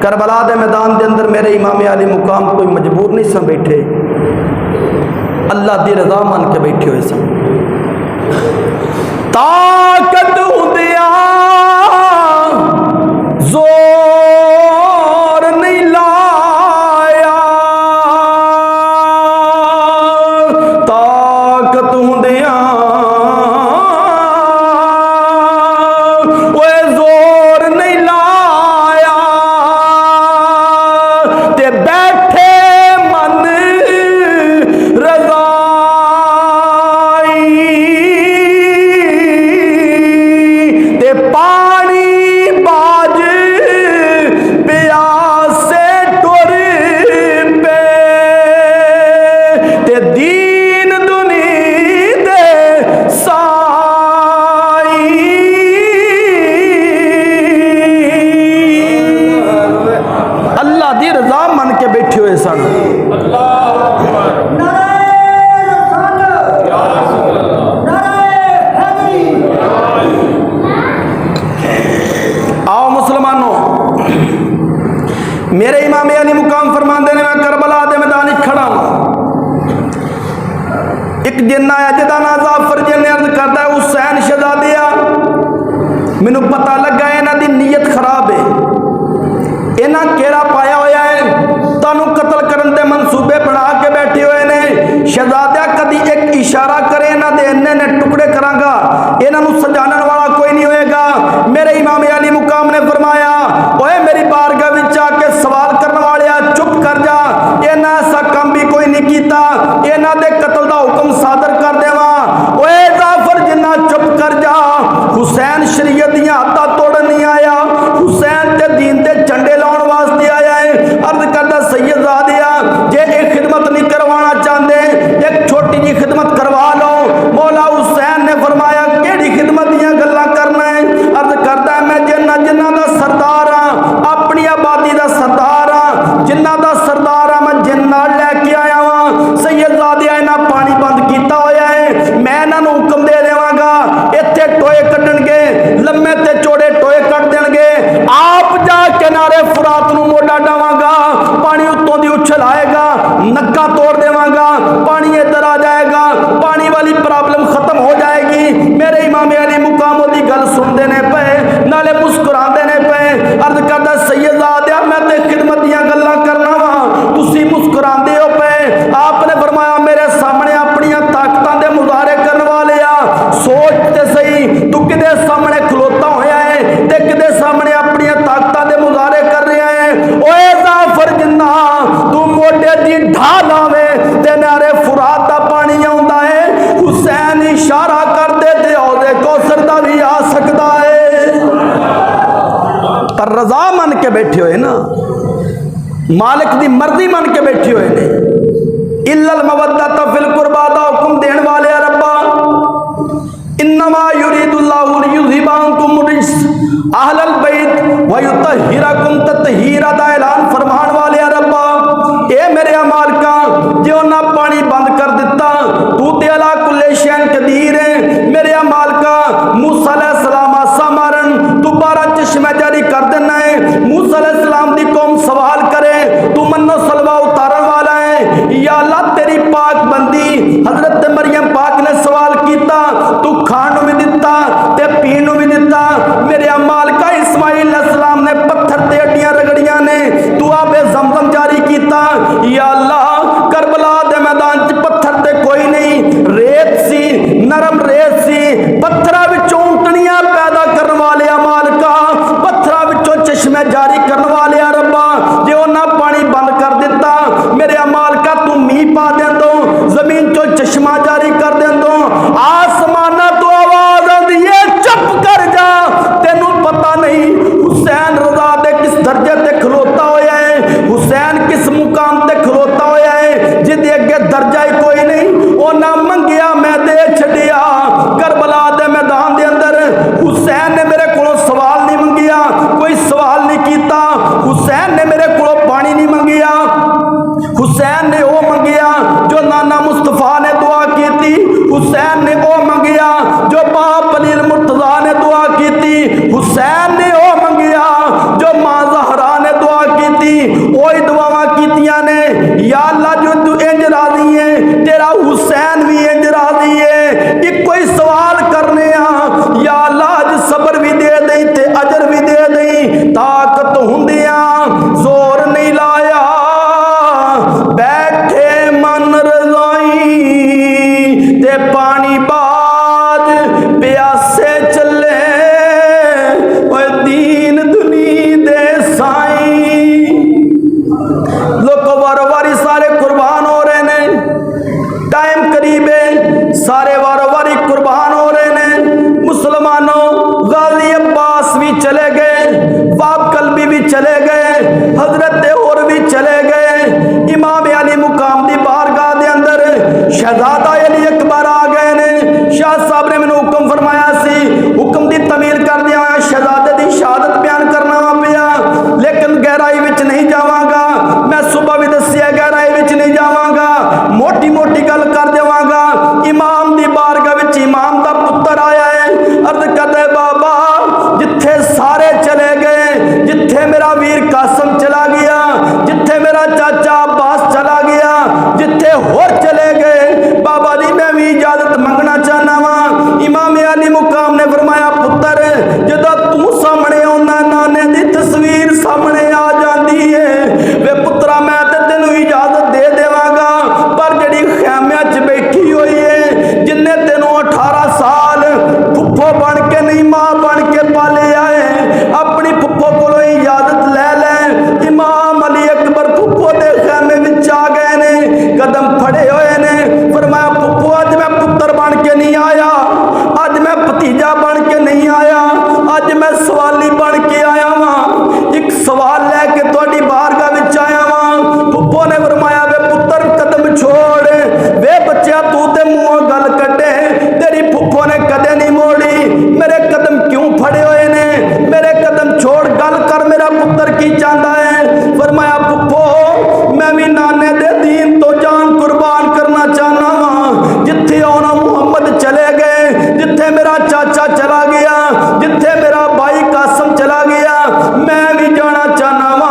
Karbala के मैदान के अंदर मेरे इमाम आली मुकाम कोई मजबूर नहीं सन बैठे, अल्लाह की रजा मान के बैठे हुए सन। ताकत हुंदिया जोर नहीं लाया, ताकत हुंदिया ओए जोर नहीं लाया, ते बैठे मन रज़ाई, ते पानी बाज प्यासे टुर पे, ते दीन दुनी दे साई, अल्लाह दी रजा मन के बैठे हुए सन। आओ मुसलमानों, मेरे इमाम अली मुकाम फरमाते ने मैं करबला दे मैदान खड़ा हूं, एक दिन आया जिदा ना जाफर जी ने अर्ज करता है हुसैन शहजादिया, मैनू पता लगा इन्हां दी नीयत खराब है, इन्हां केड़ा पाया होया है, तानू कतल करन दे मंसूबे बना के बैठे हुए ने। शहजादा कदी एक इशारा करे इन्हां दे इन्ने ने टुकड़े करांगा, इन्हां नू सजानन वाला कोई नहीं होएगा। मेरे इमाम अली मुकाम ने फरमाया ओए मेरी बारगाह विच आके सवाल करने वाले चुप कर जा, इन्हां ऐसा काम भी कोई नहीं कीता, इन्हां दे कतल दा हुक्म सादर कर देवा। ओए जाफर जिन्ना चुप कर जा, हुसैन शरीयत दियां हद्दां तोड़न नहीं आया, हुसैन ते दीन दे झंडे लाउण वास्ते आया है। अर्ज करदा सैयदजादिया जे एक खिदमत नहीं करवाना चाहते एक छोटी जी खिदमत करवा लो। मौला हुसैन ने फरमाया केड़ी खिदमत दियां गल्लां करना है? अर्ज करदा मैं जिन्ना जिन्ना दा सरदार हां, अपनी आबादी दा सरदार हां, जिन्ना दा सरदार हां मैं जिन नाल लैके आया वां। सैयदजादिया इन्हां पानी बंद कीता होया है, मैं इन्हां नूं हुक्म दे देवांगा इत्थे टोए कड्डणगे, लम्मे ते चौड़े टोए कट देणगे, आप जा किनारे फुरात नूं मोढा डावांगा, पानी उत्तों दी उछल आएगा, नक्का तोड़ देवांगा, पानी इधर आ जाएगा, पानी वाली प्रॉब्लम खत्म हो जाएगी। मेरे इमाम अली मुकाम दी गल सुनते ने पे नाले मुस्कुराते ने पे। अर्ज करदा सैयदजादिया मैं ते खिदमत दियां गल्लां करना वा, तुसी मुस्कुराते हो पे। आपने फरमाया मेरे सामने अपनी ताकतां दे मुजाहरे करने वाले आ, सोच ते सही तू किदे सामने खलोता होया है ते किदे सामने अपनी ताकतां दे मुजाहरे कर रहा है। ओए जाफर जिन्ना तू मोढे दी ढाल लावे ते नारे फुरात दा पानी आउंदा है, हुसैन इशारा कर दे ते औदे कौसर दा भी आ सकदा है। पर रजा मन के बैठे हुए ना, मालिक दी मर्जी मन के बैठे हुए ने। इल्लल मवद्दत फिल कुर्बा दा हुक्म देण वाले रब्बा, इन्नमा युरीदुल्लाहु लियुज़हिबा अन्कुम रिज्स अहलल बैत व युतहिरकुम तत्हीरा दा ऐलान फरमान वाले रब्बा। ए मेरे मालिका जे उन्हां पानी बंद कर दिता, तू ते अला कुल्ले शैन कदीर है। मेरे मालिका मूसा अलैहिस्सलाम आसा मारन दोबारा चश्मा जारी कर देना है, मूसा अलैहिस्सलाम दी कौम सवाल करे तू मन्नो सलवा उतारन वाला है। या अल्लाह तेरी पाक बंदी हजरत मरियम पाक ने सवाल कीता, तू खाण भी दिता ते पीण भी दिता। मेरे मालिका इस्माइल अलैहिस्सलाम ने पत्थर ते हड्डियां रगड़ियां ने, तू आबे ज़मज़म जारी कीता। या अल्लाह करबला दे मैदान च पत्थर ते कोई नहीं, रेत सी, नरम रेत सी, पत्थरां विचों ऊंटनियां पैदा करने वाले मालिका, पत्थरां विचों चश्मे जारी करने वाले रब्बा। जे उन्हां पानी बंद कर दिता, मेरे मालिका तू मींह पा देंदो, जमीन चो चश्मा जारी कर देंदो, आसमाना तो आवाज आंदी है चुप कर जा, तेनू पता नहीं हुसैन रजा दे किस दर्जे ते खलोता होया है, हुसैन किस मुकाम ते खलोता होया है जिदे अगे दर्जा ही कोई नहीं। उन्हां मंगिया मैं दे छड़िया, करबला दे मैदान दे अंदर हुसैन ने मेरे कोलों सवाल नहीं मंगिया, कोई सवाल नहीं कीता, हुसैन ने मेरे कोलों पानी नहीं मंगिया, हुसैन ने वो मंगिया जो नाना मुस्तफा ने दुआ की थी, हुसैन ने वो मंगिया जो बाप अली मुर्तजा ने दुआ की थी, हुसैन ने वो मंगिया जो मां ज़हरा ने या अल्लाह जो तू इंज राजी है तेरा हुसैन भी इंज राजी है। एक कोई सवाल करने या अल्लाह अज सबर भी दे दई ते अजर भी दे दई। ताकत हुंदिया जोर नहीं लाया बैठे मन रजाई ते पानी बाज प्यासे चले ओए दीन दुनी दे साई। लोग वारो वारी सारे कुर्बान हो रहे ने, टाइम करीब है, सारे वारो वारी कुर्बान हो रहे ने। मुसलमानों गाजी अब्बास भी चले गए, बाप कलबी भी चले गए, हजरत और भी चले गए। इमाम अली मुकाम दी बारगाह दे अंदर शहजादा अली अकबर आ गए ने। शाह साहब ने मैंने हुक्म फरमाया सी, हुक्म दी तमील कर दिया शहजादे दी शहादत बयान करना वा पिया, लेकिन गहराई विच नहीं जावांगा। मैं सुबह भी दसिया गहराई विच नहीं जावांगा, मोटी मोटी गल कर देवांगा। इमाम दी बारगाह विच इमाम दा पुत्र आया है, अर्ज करदे बाबा जिथे सारे चले गए, जिथे मेरा वीर कासम चला गया, जिथे मेरा चाचा अब्बास चला गया, जिथे होर चले गए बाबा जी मैं भी इजाजत मंगना चाहना वा। इमाम अली मुकाम ने फरमाया पुत्र जदों तू सामने आउंदा नाने दी तस्वीर सामने आ जाती है। वे पुत्रा मैं ते तेनू इजाजत दे देवांगा, पर जिहड़ी खैमियां च बैठी हुई है जिन्ने तेनू 18 साल फुफ्फो बन के नहीं मां बन के पाले आए, अपनी फुफ्फो कोलों इजाजत ले ले। इमाम अली अकबर फुफ्फो दे खैमे विच आ गए ने, कदम फड़े हुए ने। फरमाया फुफ्फो अज मैं पुत्र बन के नहीं आया, अज मैं भतीजा बन के नहीं आया, अज मैं सवाली बन के आया वां, एक सवाल लैके तुहाडी बारगाह विच आया वां। फुफ्फो ने फरमाया वे पुत्र कदम छोड़, वे बच्चा तू ते मुंहों गल कटे, तेरी फुफ्फो ने कदे नहीं मोड़ी। मेरे कदम क्यों फड़े हुए ने, मेरे कदम छोड़ गल कर, मेरा पुत्र की चाहता है। फरमाया फुफ्फो मैं भी नाने दे दीन तो जान कुर्बान करना चाहना वा। जिथे आना मुहम्मद चले गए, जिथे मेरा चाचा चला गया, जिथे मेरा भाई कासम चला गया, मैं भी जाना चाहना वा।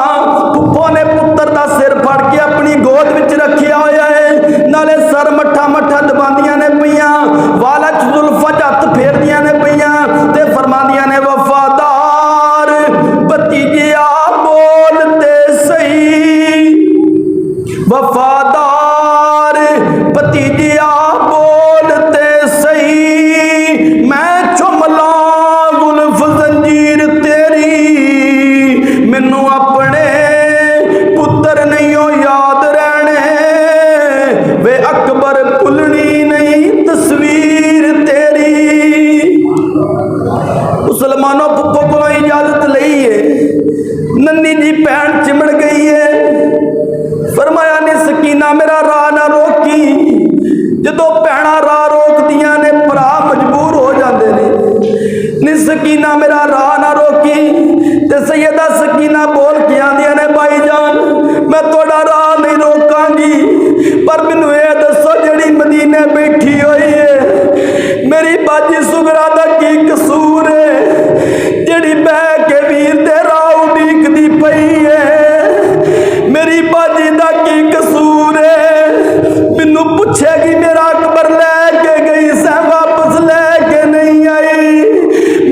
फुफ्फो ने पुत्र दा सिर फड़ के अपनी गोद विच रखिया होया है, नाले सर मठा मठा दबांदियां ने पईयां, वाला च जुल्फां च हत्थ फेरदियां ने पईयां ते फरमांदियां ने वफादार भतीजिया बोलते सही, वफादार भतीजिया बोलते सही। मैं चुम लां जुल्फ जंजीर तेरी, मैनू अपने पुत्र नहीं हो याद रहने, वे अकबर भुलनी नहीं तस्वीर तेरी। मुसलमानों फुफ्फो को इजाजत लई है, नन्नी जी भैन चिमड़ गई है। फरमाया ने सकीना मेरा राह ना रोकी, जदों भैणा राह रोकदियां ने भरा मजबूर हो जाते ने। सकीना मेरा राह ना रोकी, ते सैयदा सकीना बोल के आंदियां ने भाई जान मैं थोड़ा राह नहीं रोकांगी, पर मैनू ये दसो जिहड़ी मदीने बैठी हुई है मेरी बाजी सुगरा दा की कसूर है, जिहड़ी बह के वीर दे राह उडीकदी पई है, मेरी बाजी दा की कसूर है। मैनू पुछेगी मेरा अकबर लैके गई सै वापस लैके नहीं आई,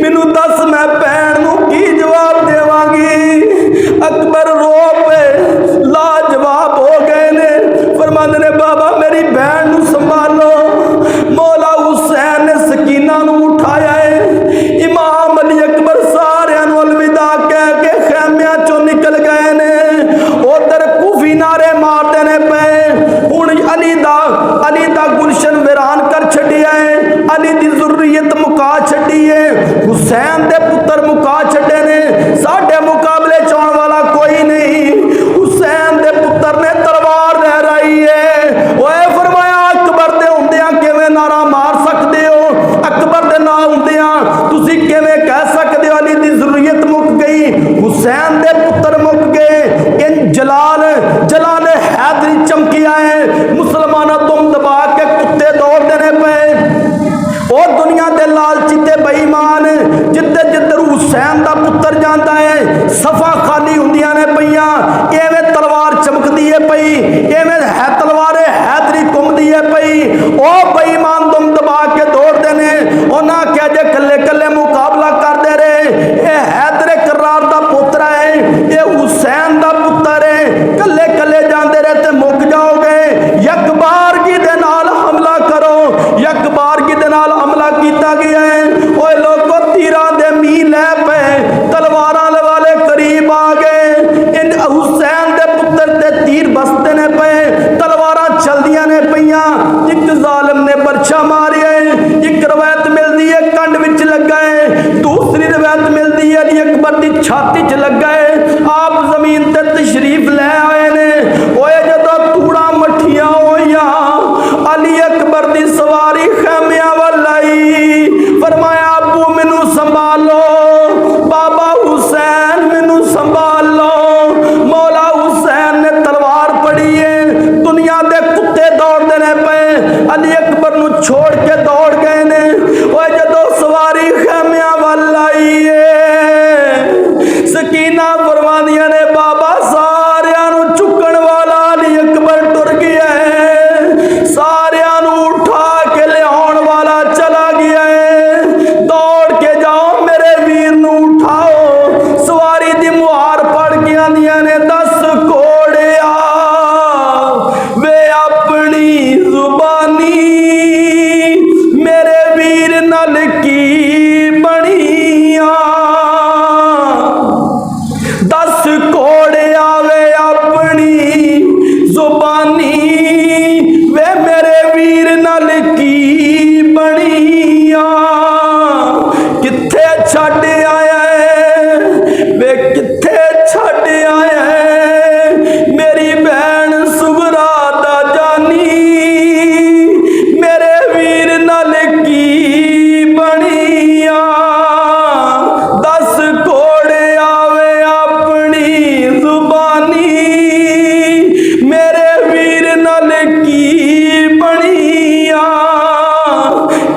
मैनू दस मैं भैन नू की जवाब देवांगी। अकबर रो पे लाजवाब हो गए ने, फरमांदे ने बाबा मेरी भैन नू संभालो। मौला हुसैन ने सकीना नू उठाया है। इमाम अली अकबर सारियां नू अलविदा कह के खैमियां चों निकल गए ने। उधर कूफी नारे मारते ने पे, हुण अली दा गुलशन वीरान कर छड्डिया है, अली दी जुर्रियत मुका छड्डी है, हुसैन दे पुत्र मुका छड्डे ने, साडे मुकाबले च आउण वाला कोई नहीं। हुसैन दे पुत्र ने तलवार लहराई है। ओए फरमाया अकबर दे हुंदियां किवें नारा मार सकदे हो, अकबर दे ना हुंदियां तुसीं किवें कह सकदे हो अली दी जुर्रियत मुक गई, हुसैन दे पुत्र मुक गए। इन जलाल हैदरी चमकिया है। मुसलमानों तुम दबा के कुत्ते दौड़ते ने पे, और दुनिया के लालची ते बेईमान जिधर जिधर हुसैन का पुत्र जाता है सफा खाली होंदियां ने पईयां, एवें तलवार चमकदी है पई, एवें बीबियां फरमांदियां ने बाबा सारियां नू चुकण वाला अली अकबर टुर गया है, सारियां नू उठा के लियाउण वाला चला गया है, दौड़ के जाओ मेरे वीर नू उठाओ। सवारी दी मुहार पड़ के आंदियां ने 10 घोड़िया वे अपनी जुबानी मेरे वीर नाल की बनिया। 10 घोड़िया वे अपनी जुबानी वे मेरे वीर नाल की बनिया। किथे छड़ आया है वे किथे छड़ आया है, मेरी बहन सुगरा दा जानी मेरे वीर नाल की बनिया। 10 घोड़े आवे अपनी जुबानी मेरे वीर नाल की बनिया।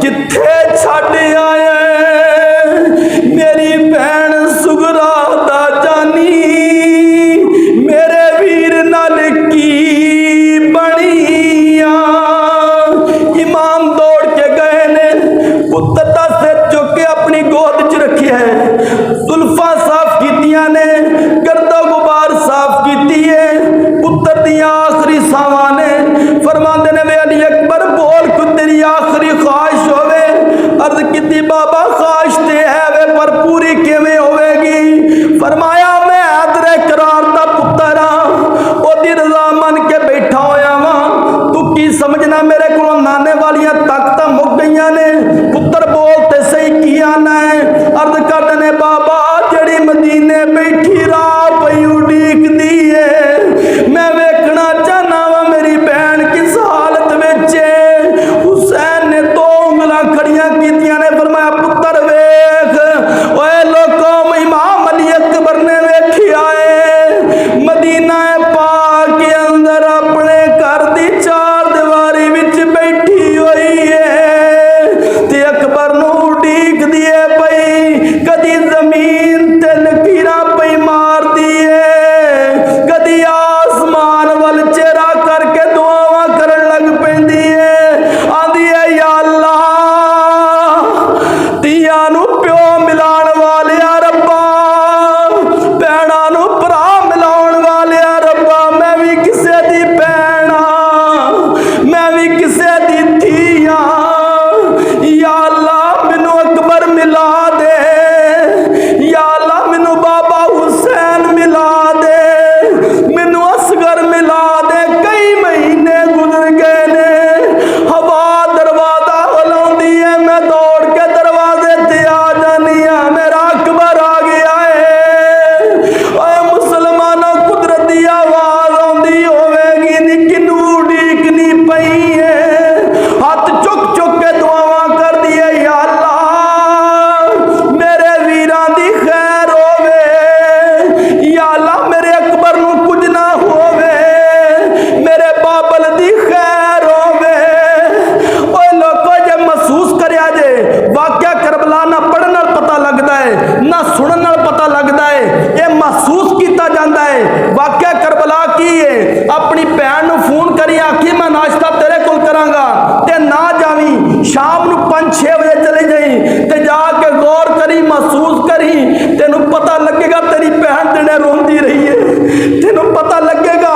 किथे छड़ आया है मेरी बहन सुगरा दा जानी मेरे वीर नाल की बनिया। इमाम दौड़ के गए ने, पुत्र दा सिर चुक के अपनी गोद च रखी है, जुल्फां साफ कीतियां ने, गर्दो गुबार साफ कीती है, पुत्र दी आखिरी सावां ने। फरमांदे ने वे अली अकबर बोल कुछ तेरी आखिरी ख्वाहिश होवे। अर्ज कीती बाबा ख्वाहिश ते है वे पर पूरी किवें होवेगी। फरमाया मैं हैदरे करार दा पुत्तर हां, ओदी रजा मन के बैठा होया वां, तू की समझना मेरे को नाने वालियां ताकतां मुक गईयां ने। पुत्र बोलते सही की आना है। अर्ज करदे ने बाबा जड़ी मदीने बैठी राह पई उड़ीक दी है, मैं वेखना चाहना वा मेरी बहन किस हालत विच है। हुसैन ने 2 उंगलां खड़ियां कीतियां ने, फरमाया पुत्र वेख ओए लोको इमाम अली अकबर ने वेखिया है मदीना पाक के अंदर अपने घर दी 4 दीवारी विच बैठी हुई है ते अकबर नू उड़ीक दिए पई। कदी जमीन ते लकीरां पई मार दिए, कदी आसमान वल चेहरा करके दुआवां करन लग पैंदी है। आंदी है या अल्लाह तियां नू प्यो मिलाण वालिया रब्बा, भैणां नू भरा मिलाउण वालिया रब्बा, मैं भी किसे दी भैण हां, मैं भी किसे दी धी हां। या अल्लाह मैनू अकबर मिला दे, या अल्लाह मैनू बाबा हुसैन मिला दे, मैनू असगर मिला दे। कई महीने गुजर गए ने, हवा दरवाजा हिलाउंदी है, मैं दौड़ के दरवाजे ते आ जानी हां, मेरा अकबर आ गया है। ओए मुसलमानों कुदरती आवाज आउंदी होवेगी नी किनू उड़ीकनी पई है। हाथ चुक चुक के दुआवां कर दिए, या अल्लाह मेरे वीरां दी खैर होवे, या अल्लाह मेरे अकबर नू कुछ ना होवे, मेरे बाबल दी खैर होवे। ओए लोगों जे महसूस करिया जे वाकया करबला ना पढ़न नाल पता लगदा है ना सुनन नाल पता लगदा है, ये महसूस किया जाता है। वाकया करबला की है, अपनी भैन नू फोन करी आखी मैं नाश्ता तेरे कोल करांगा ते ना जावी, शाम नू 5-6 बजे चली जाई ते जाके गौर करी महसूस करी, तेनू पता लगेगा तेरी भैन दिने रोंदी रही है, तेनू पता लगेगा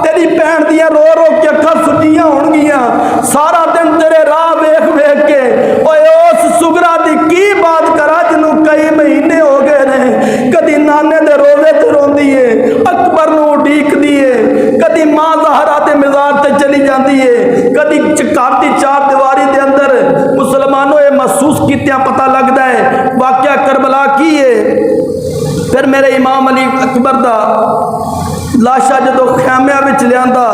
तेरी भैन दियां रो रो के अखां सुजियां होणगियां सारा दिन तेरे राह वेख वेख के। ओए उस सुगरा दी की बात करा जिन्नू कई महीने हो गए ने, कदी नाने दे रोजे ते रोंदी है, अकबर नू उड़ीकदी है, कदी मां ज़हरा दे मज़ार ते चली जाती है, कदी घर दी 4 दीवारी दे अंदर। मुसलमानों ये महसूस कीतियां पता लगता है वाकया करबला की है। फिर मेरे इमाम अली अकबर दा लाशा जो खैमिया विच लियांदा,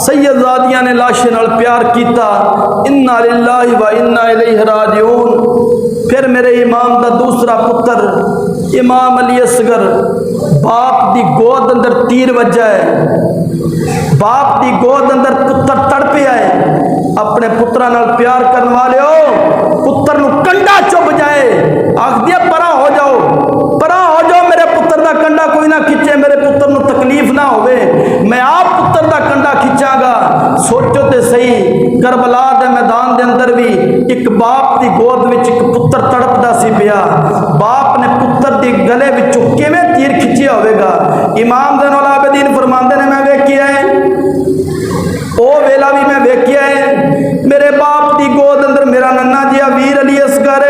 सैयदजादियां ने लाशे नाल प्यार किया, इन्ना लिल्लाहि व इन्ना इलैहि राजिऊन। फिर मेरे इमाम दा दूसरा पुत्र इमाम अली असगर, बाप दी गोद अंदर तीर वजा है, बाप दी गोद अंदर पुत्र तड़पिया है। अपने पुत्रा नाल प्यार करने वाले हो, पुत्र नू कंडा चुभ जाए, आख दिया परा हो जाओ, परा हो जाओ, मेरे पुत्र दा कंडा कोई पुत्र तड़पदा सी पिया, बाप ने पुत्र के गले विचों किवें तीर खिंचिया होवेगा। इमाम ज़ैनुल आबिदीन फरमांदे ने मैं वेखिया है, ओ वेला भी मैं वेखिया है। मेरे बाप की गोद अंदर मेरा नन्ना जिहा वीर अली असगर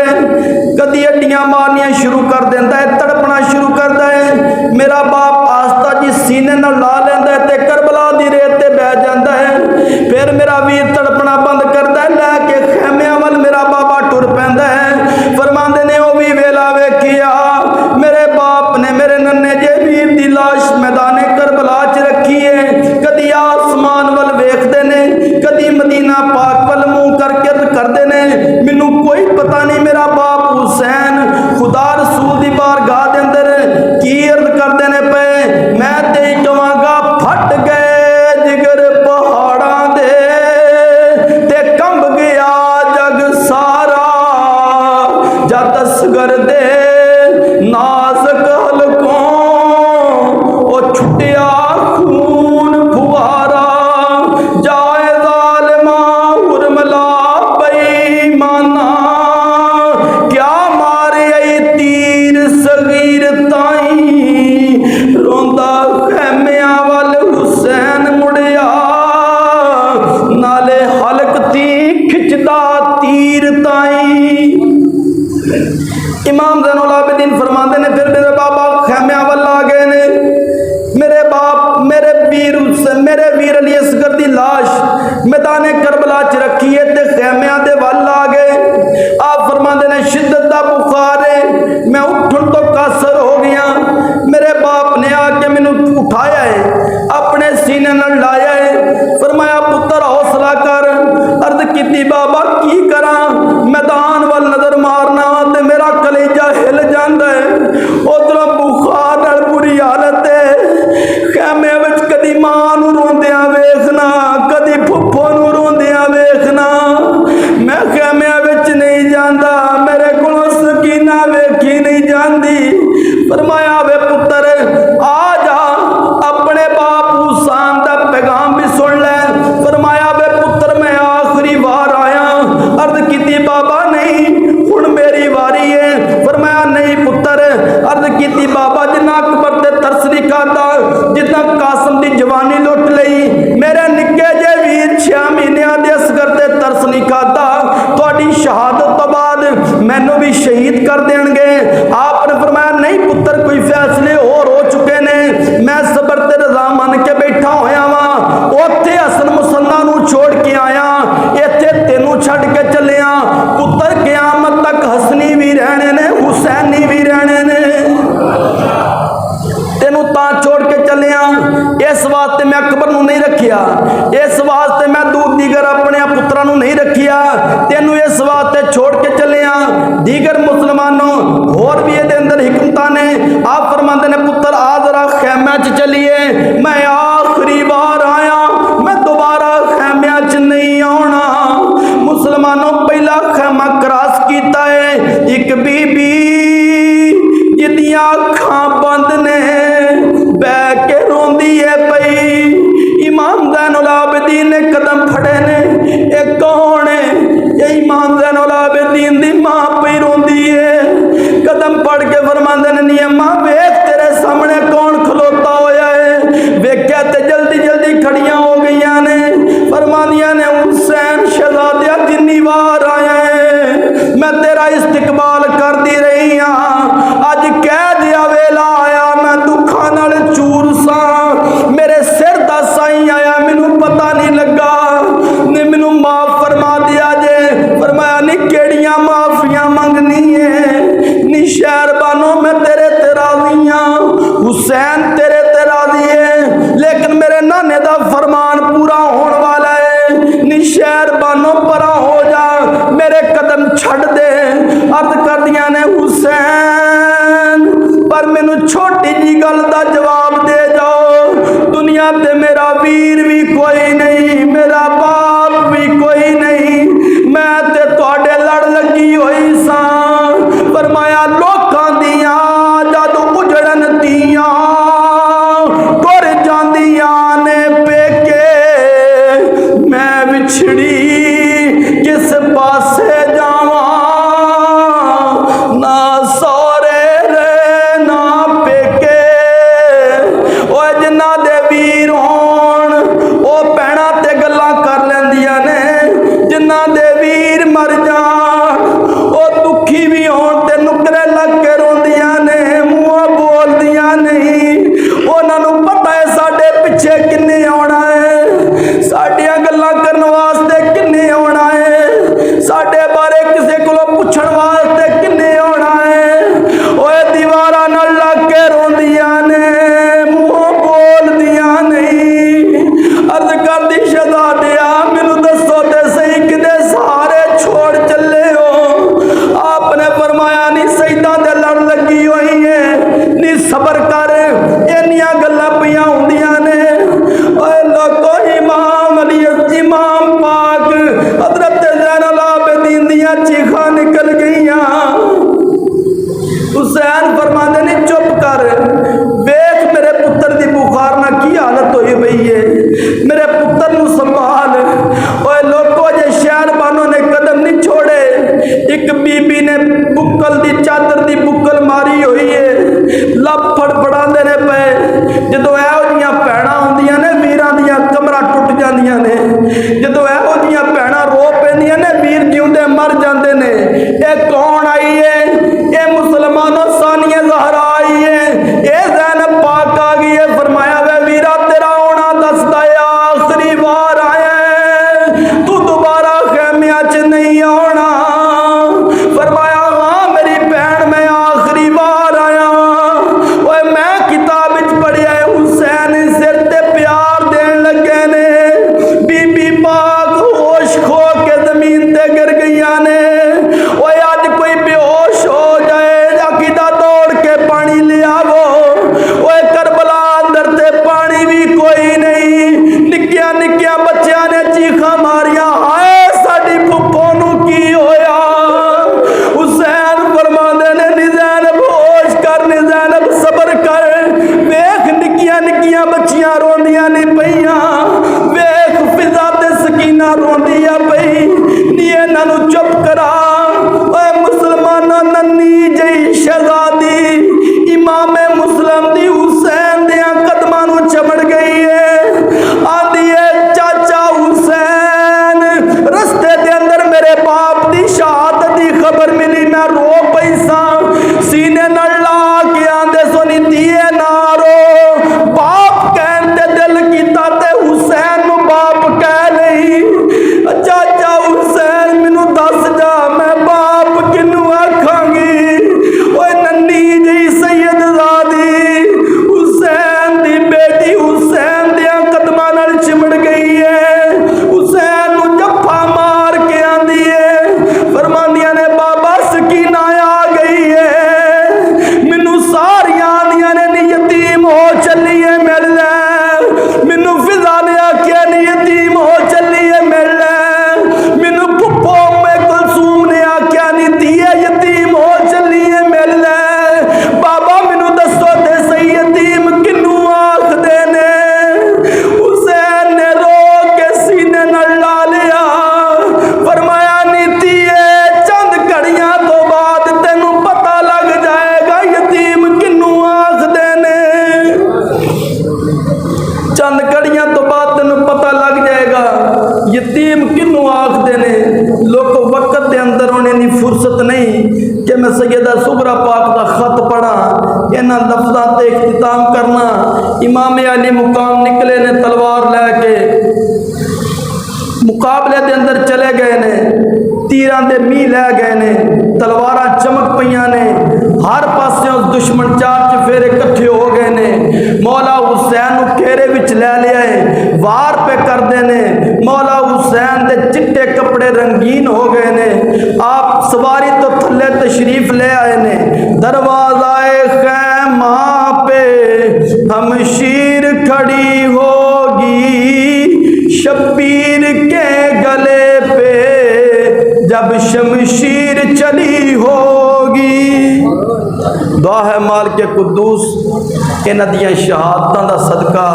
कदी हड्डियां मारनियां शुरू कर देंदा है, तड़पना शुरू करता है। मेरा बाप आस्था जी सीने नाल ला लैंदा है ते करबला दी रेत ते बैठ जाता है। फिर मेरा वीर तड़पना बंद करता है, लैके खैमियां वल मेरा बाबा टुर पैंदा है। फरमांदे ने ओ भी वेला वेखिया, मेरे बाप ने मेरे नन्ने जे वीर दी लाश मैदाने करबला च रखी है। कदी आसमान वल वेखदे ने, कदी मदीना पाक वल मुंह करके करदे ने। मैनू कोई पता नहीं मेरा बाप हुसैन खुदा रसूल दी बारगाह दे अंदर की अर्ज करदे ने पे। मैं ते कहांगा फट गए जिगर पहाड़ां दे ते कंब गया जग सारा, जद असगर दे नाज़क हलकों ओ छुटिया खून फुआरा। जाए ज़ालिमा उर्मिला बेईमाना, क्या मारे आई तीर सगीर ताई। रोंदा खैमियां वल हुसैन मुड़िया, नाले हलक ती खिचदा तीर ताई। इमाम ज़ैनुल आबिदीन फरमाते ने फिर मेरे बाबा खैमियां वल आ गए ने। मेरे बाप मेरे वीर अली असगर दी लाश मैदाने करबला च रखी है ते खैमियां दे वल आ गए। आप फरमाते ने शिद्दत दा बुखार है, मैं उठन तो कासर हो गया। मेरे बाप ने आके मैनू उठाया है, अपने सीने नाल लाया है। फरमाया पुत्र हौसला कर। अर्ज की बाबा की करा, मैदान वल नजर मारना ते मेरा कलेजा हिल जाता है। उधरों बुखार नाल बुरी हालत है। खैमे विच कदी मां नूं रोंदियां वेखना, कदी फुफ्फो नूं रोंदियां वेखना। मैं खैमियां विच नहीं जांदा, मेरे कोलों सकीना वेखी नहीं जांदी। फरमाया वे पुत्र आ जा, अपने बाप हुसैन दा पैगाम भी सुन ले। फरमाया वे पुत्र मैं आखिरी बार आया। अर्ज की बाबा नहीं हुण मेरी वारी है। फरमाया नहीं पुत्र। अर्ज की बाबा जिन्ना अकबर ते तरस नहीं खाता, जितना कासम दी जवानी लुट लई, मेरे निक्के जे वीर 6 महीनों दे असगर ते तरस नहीं खाता। तुहाडी शहादत तो बाद मैनू भी शहीद कर देणगे। आपने फरमाया नहीं पुत्र, कोई फैसले होर हो चुके ने, मैं सबर ते रज़ा मन के बैठा होया वां। उत्थे हसन मुसन्ना नूं छोड़ के आया, इत्थे तेनू छड्ड के चलिया। पुत्र क़यामत तक हसनी भी रहने ने, हुसैनी भी रहने ने। तेनू तां छोड़ के चलिया, इस वास्ते मैं अकबर नूं नहीं रखिया, इस वास्ते मैं दूर दीगर अपने पुत्रां नूं नहीं रखिया, तेनू इस वास्ते छोड़ के चलिया। दीगर मुसलमानों होर भी इहदे अंदर हिकमतां ने। आप फरमांदे ने पुत्र आ जरा खैमियां च चलिए, मैं आखिरी बार आया, मैं दोबारा खैमियां च नहीं आना। मुसलमानों पहला खैमा क्रॉस कीता है, एक बीबी जिदियां अखां बंद ने बह के रोंदी है पई। इमाम ज़ैनुल आबिदीन ने कदम फड़े ने, एक कौन है? ये इमाम ज़ैनुल आबिदीन दी मां पई रोंदी है। कदम पड़ के फरमांदे ने नी अम्मा वेख तेरे सामने कौन खलोता होया है। वेख्या जिन्हां दे वीर होण ओ भैणां ते गल्लां कर लैंदियां ने, जिन्हां दे वीर मर जाण ओ दुखी भी होण ते नुकरे लग के रोंदियां ने, मूंहों बोलदियां नहीं। उन्हां नूं पता है साडे पिछे किन्ने आउणा है, साडियां गल्लां करन वास्ते किन्ने आउणा है, साडे बारे किसे कोलों पुछण वास्ते किन्ने आउणा है। ओए दीवारां नाल लग के रोंदियां ने, मूंहों बोलदियां नहीं। अर्ज करदी शहजादिया मैनूं दसो ते सही किदे सहारे छोड़ चले हो। आपने फरमाया नी सईदां दे लड़ लगी होई है, नी सबर कर, इन्नियां गल्लां पईयां हुंदियां ने। ओए लोगो इमाम अली इमाम पाक हजरत ज़ैनुल आबिदीन दियां चीखां निकल गईयां। हुसैन फरमाते ने चुप कर, वेख मेरे पुत्र दी बुखार ना की हालत होई पई है, मेरे पुत्र नूं संभाल। ओए लोगो जे शहर बानों ने कदम नहीं छोड़े, एक बीबी ने बुक्कल दी चादर दी बुक्कल मारी हुई है, लब फड़फड़ांदे ने पे। जदों इहो जिहियां भैणां हुंदियां ने वीरां दियां कमरां टुट जांदियां ने, जदों इहो जिहियां भैणां रो पैंदियां ने वीर जिउंदे मर जांदे ने। ये कौन आई है? ये मुसलमानों सानिया ज़हरा आई है, ये ज़ैनब पाक आ गई है। फरमाया वे वीरा तेरा आना दसदा है, आखिरी बार आया है, तू दोबारा खैमिया च नहीं आना। फरमाया हाँ मेरी भैन मैं आखिरी बार आया। ओए मैं किताब विच पढ़िया है हुसैन सिर ते प्यार देन लगे ने, बीबी पाक होश खो के जमीन ते गिर गईयां ने। ओए अज कोई बेहोश हो जाए अकीदा दौड़ के पानी ले आवो। ओए करबला अंदर ते पानी भी कोई नहीं, निक्किया निक्किया बच्चियां ने चीखां मारियां, हाय साडी फुफ्फो नूं की होया। हुसैन फरमांदे ने नी ज़ैनब होश कर, नी ज़ैनब सबर कर, वेख निक्किया निक्किया बच्चियां रोंदियां नी पईयां, वेख फिजा ते सकीना रोंदियां पई, नी इन्हां नूं चुप करा। ओए मुसलमाना नन्नी जई शहजादी इमामे मुस्लिम दी हुसैन दियां कदमां नूं चमड़ गई है। आंदी है चाचा हुसैन रस्ते दे अंदर मेरे बाप दी शहादत दी खबर मिली, मैं रो पई सां, सीने नाल ला के आंदे सोनी दिए ना रो। बाप कहन ते दिल कीता ते हुसैन नूं बाप कह लई। चाचा हुसैन मैनूं दस जा मैं बाप किनूं आखांगी। ओए नन्नी जी सैयदजादी हुसैन दी बेटी हुसैन दियां कदमां नाल चिमड़ गई है, हुसैन नूं जफ्फा मार के आंदी है। फरमांदियां ने बाबा सकीना आ गई है, मैनूं सारियां आंदियां ने नी यतीम हो चली है मिल ले, मैनूं फिजा ने आख्या नी यतीम हो चली है मिल ले, मैनूं फुफ्फो उम्मे कुलसूम ने आख्या नी धीए यतीम हो चली है मिल ले। बाबा मैनूं दसो ते सही यतीम किनूं आखदे ने। हुसैन ने रो के सीने नाल ला लिया, फरमाया नी धीए चंद घड़ियां तो बाद तेनूं पता लग जाएगा यतीम किनूं आखदे ने। चंद घड़ियां तो बाद तेनूं पता लग जाएगा यतीम किनूं आखदे ने। लोग वक्त के अंदर उन्हें नी फुर्सत नहीं कि मैं सैयदा सुगरा पाक का खत पढ़ा, इन्हां लफ्ज़ां ते इख्तिताम करना। इमाम अली मुकाम निकले ने तलवार लैके मुकाबले के अंदर चले गए ने, तीरां दे मीह लै गए ने, तलवारां चमक पईयां ने, हर पासों दुश्मन चार चफेरे इकट्ठे हो गए ने। मौला हुसैन नूं घेरे विच लै लिया है, वार पे करदे ने। मौला हुसैन दे चिट्टे कपड़े रंगीन हो गए ने, आप सवारी तो थल्ले तशरीफ ले आए ने। दरवाज़ाए खैमा पे हमशीर खड़ी होगी, शब्बीर के गले पे जब शमशीर चली होगी। दुआ है माल के कुद्दूस इन्हां दियां शहादतां दा सदका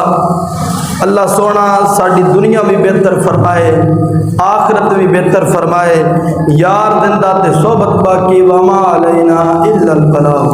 अल्लाह सोना साड़ी दुनिया भी बेहतर फरमाए, आखिरत भी बेहतर फरमाए। यार जिंदा ते सोबत बाकी वमा अलैना इल्लल बलाग।